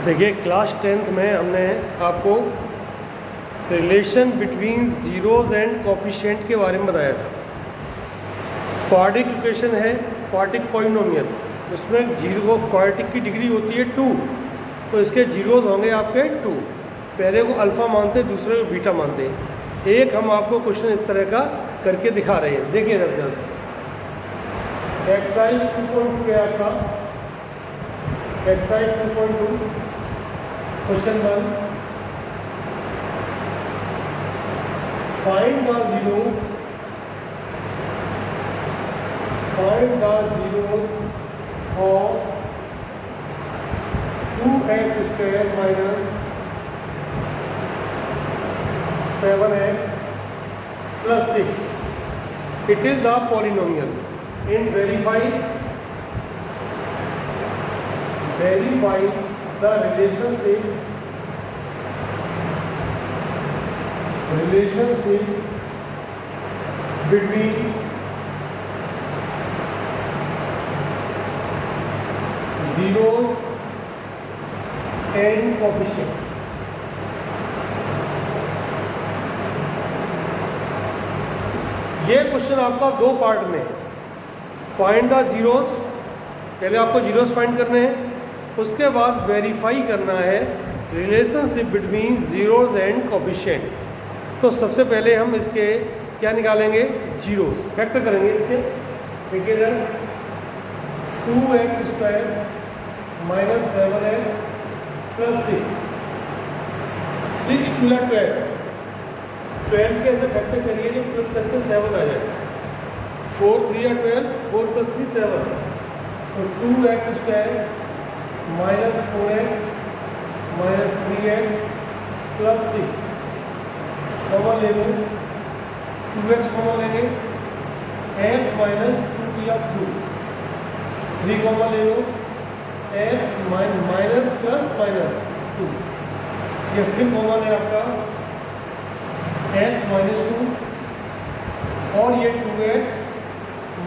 देखिए class 10th में हमने आपको relation between zeros and coefficient के बारे में बताया था। क्वाड्रिक इक्वेशन है, क्वाड्रिक पॉलिनोमियल, उसमें जीरो क्वाड्रिक की डिग्री होती है 2, तो इसके जीरोज़ होंगे आपके 2। पहले को अल्फ़ा मानते, दूसरे को बीटा मानते हैं। एक हम आपको क्वेश्चन इस तरह का करके दिखा रहे हैं, देखिए ध्यान से। एक्सरसाइज 2.2 है आपका, exercise 2.2 question 1, find the zeros of 2x² minus 7x plus 6. It is the polynomial. In verify the relationship between zeros and coefficient. ये क्वेश्चन आपका दो पार्ट में है। फाइंड द जीरोस, पहले आपको जीरोस फाइंड करने हैं, उसके बाद वेरीफाई करना है relationship between zeros and coefficient. तो सबसे पहले हम इसके क्या निकालेंगे, जीरोस फैक्टर करेंगे इसके। देखिए इधर 2x² minus 7x plus 6, 6 2 12, 12 के ऐसे फैक्टर करिए जो प्लस करके 7 आ जाए। 4 3 12, 4 plus 3 7, तो 2x² minus 4x minus 3x plus 6 common ले लें, 2x कॉमन लेंगे, x minus 2 3 कॉमन ले लो, x माइनस प्लस माइनस 2, ये फिर कॉमन है आपका x minus 2 और ये 2x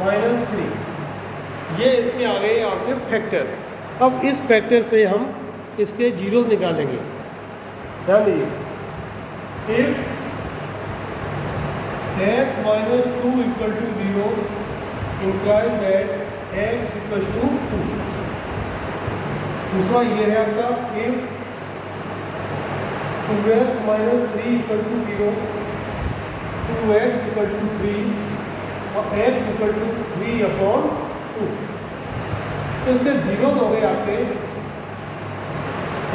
minus 3, ये इसके आ गए आपके फैक्टर। अब इस फैक्टर से हम इसके जीरोस निकालेंगे। ध्यान दीजिए, if x minus 2 equal to 0 implies that x equals to 2। दूसरा ये है आपका, if 2x minus 3 equal to 0, 2x equal to 3 और x equal to 3/2। तो इसके जीरोस हो गए आपके,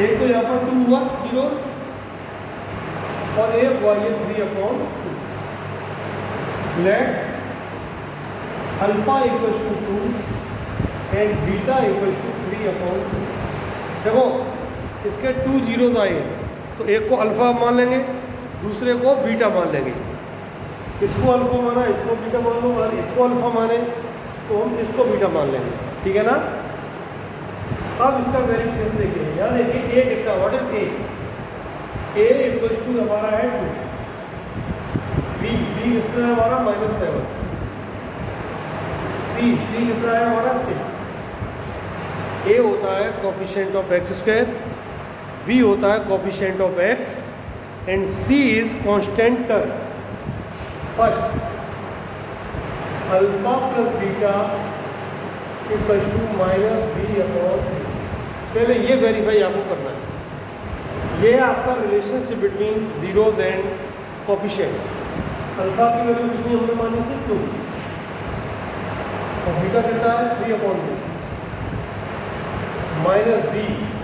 एक तो यहाँ पर 2 हुआ जीरोस और एक हुआ ये 3/2। Let alpha equals to 2 and beta equals to 3/2। देखो इसके 2 जीरोस आए, तो एक को अल्फा मान लेंगे, दूसरे को बीटा मान लेंगे। इसको अल्फा माना, इसको बीटा मान लो, और इसको अल्फा माने तो हम इसको बीटा मान लेंगे, ठीक है ना। अब इसका वेरिफिकेशन देखिए, यहाँ देखिए a कितना, what is a equals to हमारा है 2, b कितना है हमारा -7, c कितना है हमारा 6। a होता है कोफिशिएंट ऑफ x², b होता है coefficient of x and c is constant term. First alpha plus beta equal to -b/3। पहले ये वेरीफाई आपको करना है। ये आपका relationship between zeros and coefficient. अल्फा की वैल्यू कितनी हमने मानी थी 2 और बीटा कितना है 3/2, माइनस b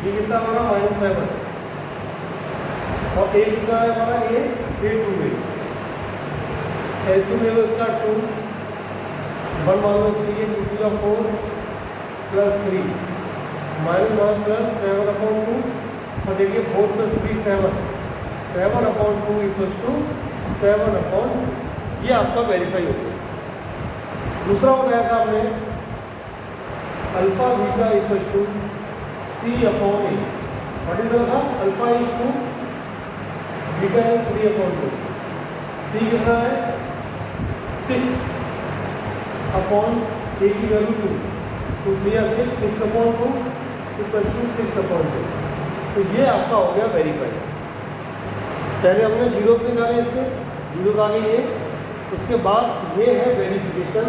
कितना हमारा -7 और a कितना है हमारा a2। ऐसे में इसका 2 1 मान लो, इसलिए 2 प्लस 3 -1 प्लस 7/2 और देखिए 4 + 3 7, 7/2 इक्वल्स टू 7/2। ये आपका वेरीफाई हो गया। दूसरा बताया था आपने, alpha beta equals to c/a। What is alpha is 2, beta is 3/2, c कितना है 6/a की वैल्यू 2, 2 3 6, 6/2 इक्वल्स टू 6/2। तो ये आपका हो गया वेरीफाई। पहले हमने जीरोस निकाले, इसके जीरोस आ गई ये। उसके बाद ये है verification,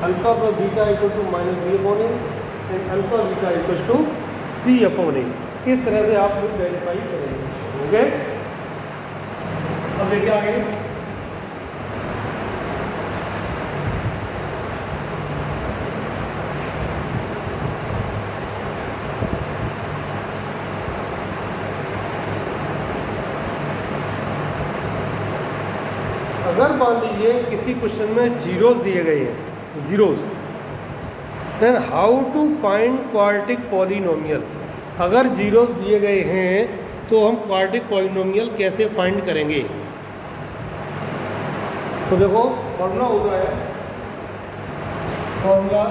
alpha plus beta equal to minus B upon A and alpha beta equal to C upon A. इस तरह से आप लोग वेरीफाई करेंगे। ओके, अब देखिए आगे। अगर मान लीजिए किसी क्वेश्चन में जीरोस दिए गए हैं, zeros, then how to find quadratic polynomial. अगर जीरोस दिए गए हैं तो हम क्वाड्रेटिक पॉलिनोमियल कैसे फाइंड करेंगे? तो देखो फॉर्मूला होता है, formula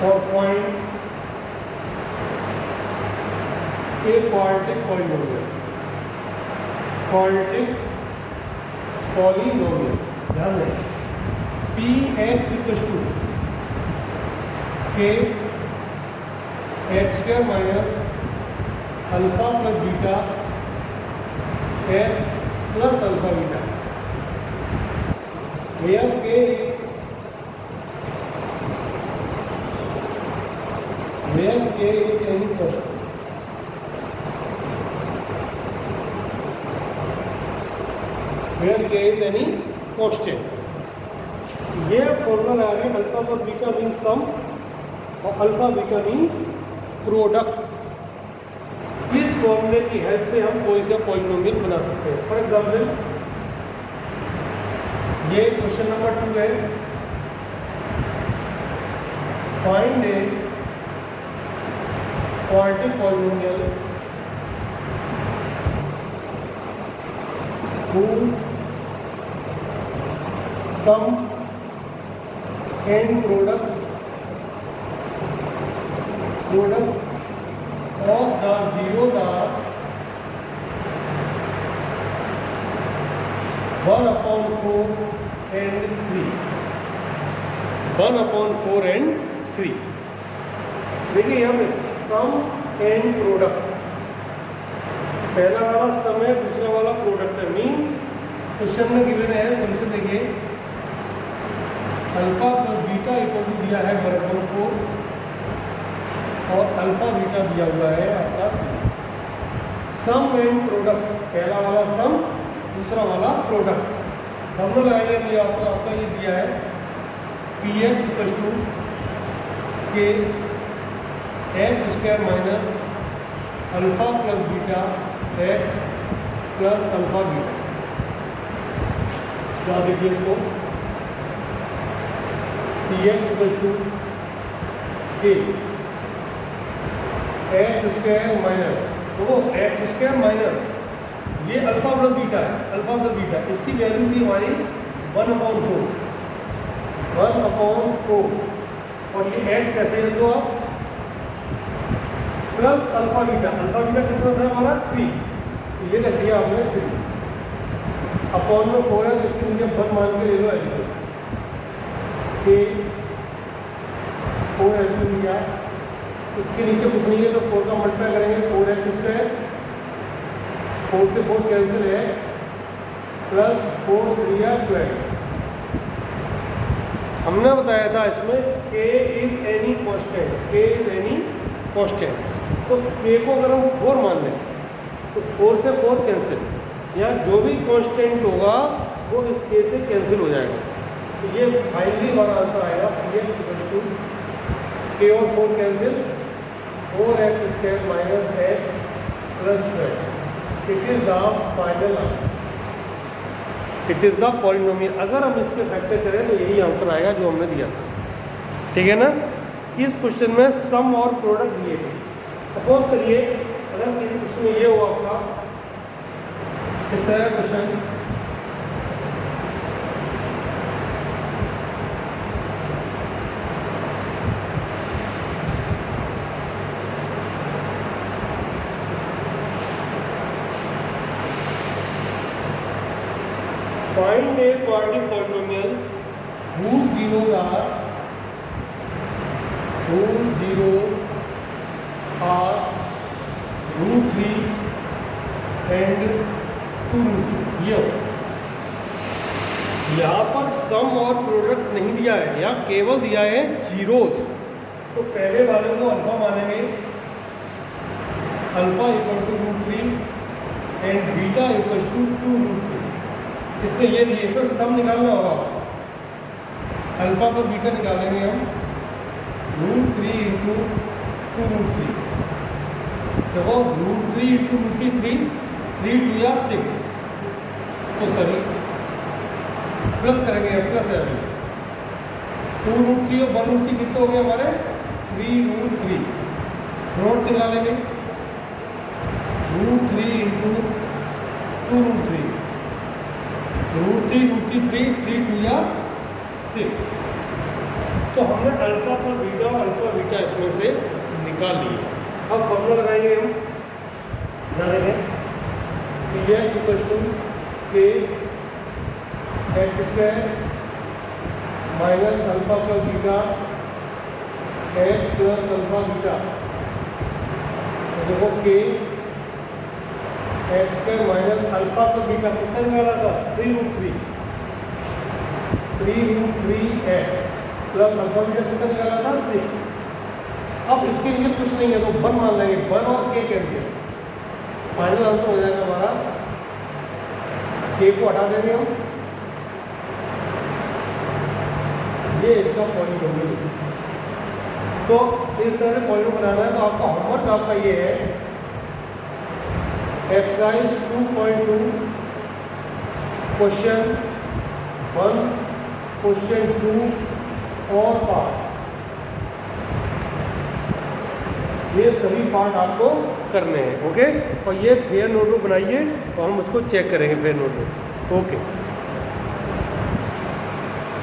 for find a quadratic polynomial, quadratic polynomial, ध्यान दें, P X equal to K X square minus alpha plus beta X plus alpha beta, where K is any question. Where k is any constant। ये formula आ गया, alpha plus beta means sum और alpha beta means product. इस फॉर्मूले की help से हम कोई सा पॉलिनोमियल बना सकते हैं। फॉर एग्जाम्पल ये क्वेश्चन नंबर 2 है, find a quadratic polynomial whose sum and product of the zeros are 1/4 and 3। 1/4 and 3। देखिए यहाँ पे सम एंड प्रोडक्ट, पहला वाला सम है, दूसरा वाला प्रोडक्ट है। मीन्स क्वेश्चन में गिवन है, सोल्यूशन देखिए, alpha plus beta equal to दिया है 1/4 और अल्फा बीटा दिया हुआ है आपका 3। सम एंड प्रोडक्ट, पहला वाला सम, दूसरा वाला प्रोडक्ट। फॉर्मूला लगाएंगे, आपका ये दिया है P X equal to K X square minus alpha plus beta X plus alpha beta. क्या देखिए इसको, P X equal to K X square minus, तो एक्स स्क्वायर माइनस ये अल्फा प्लस बीटा है, अल्फा प्लस बीटा, इसकी value थी हमारी 1/4, 1/4 और ये एक्स ऐसे रख दो आप, प्लस अल्फा बीटा कितना था हमारा 3, तो ये रख दिया आपने 3 अपॉन में 4 है, इसके लिए 1 मान के ले लो ऐसे के 4 एलसीएम लिया, इसके नीचे कुछ नहीं है तो 4 का मल्टीप्लाई करेंगे, 4x स्क्वायर, 4 से 4 कैंसिल, x प्लस 4 3 12। हमने बताया था इसमें k इज एनी कांस्टेंट, तो k को अगर हम 4 मान लें तो 4 से 4 कैंसिल, या जो भी कांस्टेंट होगा वो इस k से कैंसिल हो जाएगा। तो ये फाइनली हमारा आंसर आएगा k और 4 cancel, 4x square minus x plus 12। It is the final answer, it is the polynomial. अगर हम इसके फैक्टर करें तो यही आंसर आएगा जो हमने दिया था, ठीक है ना। इस क्वेश्चन में सम और प्रोडक्ट दिए थे। सपोज करिए अगर किसी क्वेश्चन में ये हो आपका इस तरह question, find a quadratic polynomial whose zeros are whole zero are √3 and 2√3। ये हो, यहाँ पर सम और प्रोडक्ट नहीं दिया है, यहाँ केवल दिया है जीरोज। तो पहले वाले को अल्फा मानेंगे, alpha equal to √3 and beta equal to 2√3। इसमें ये भी, इसमें से सम निकालना होगा, अल्फा पर बीटा निकालेंगे हम √3 इंटू 2√3। देखो √3 इंटू √3 3 2 या 6, तो सभी प्लस करेंगे, प्लस है अभी 2√3 और 1√3 कितने हो गए हमारे 3√3। नोट निकालेंगे √3 इंटू 2√3, √3 3 2 या 6। तो हमने अल्फा पर बीटा अल्फा बीटा इसमें से निकाल लिए। अब फॉर्मूला लगाएंगे हम, ध्यान देंगे P H equal to K X square minus alpha plus beta X plus alpha beta. तो देखो के X square minus alpha plus beta कितना निकाला था 3√3 एक्स प्लस अल्फा बीटा कितना निकाला था 6। अब इसके लिए कुछ नहीं है तो 1 मान लेंगे, 1 और के कैंसिल, फाइनल आंसर हो जाएगा हमारा, के को हटा देंगे हम, ये इसका पॉलीनोमियल। तो इस तरह से पॉलीनोमियल बनाना है। तो आपका होमवर्क आपका ये है, एक्सरसाइज 2.2 क्वेश्चन 1 क्वेश्चन 2 और पार्ट्स, ये सभी पार्ट आपको करने हैं। ओके, और ये फेयर नोटबुक बनाइए और हम उसको चेक करेंगे फेयर नोटबुक। ओके।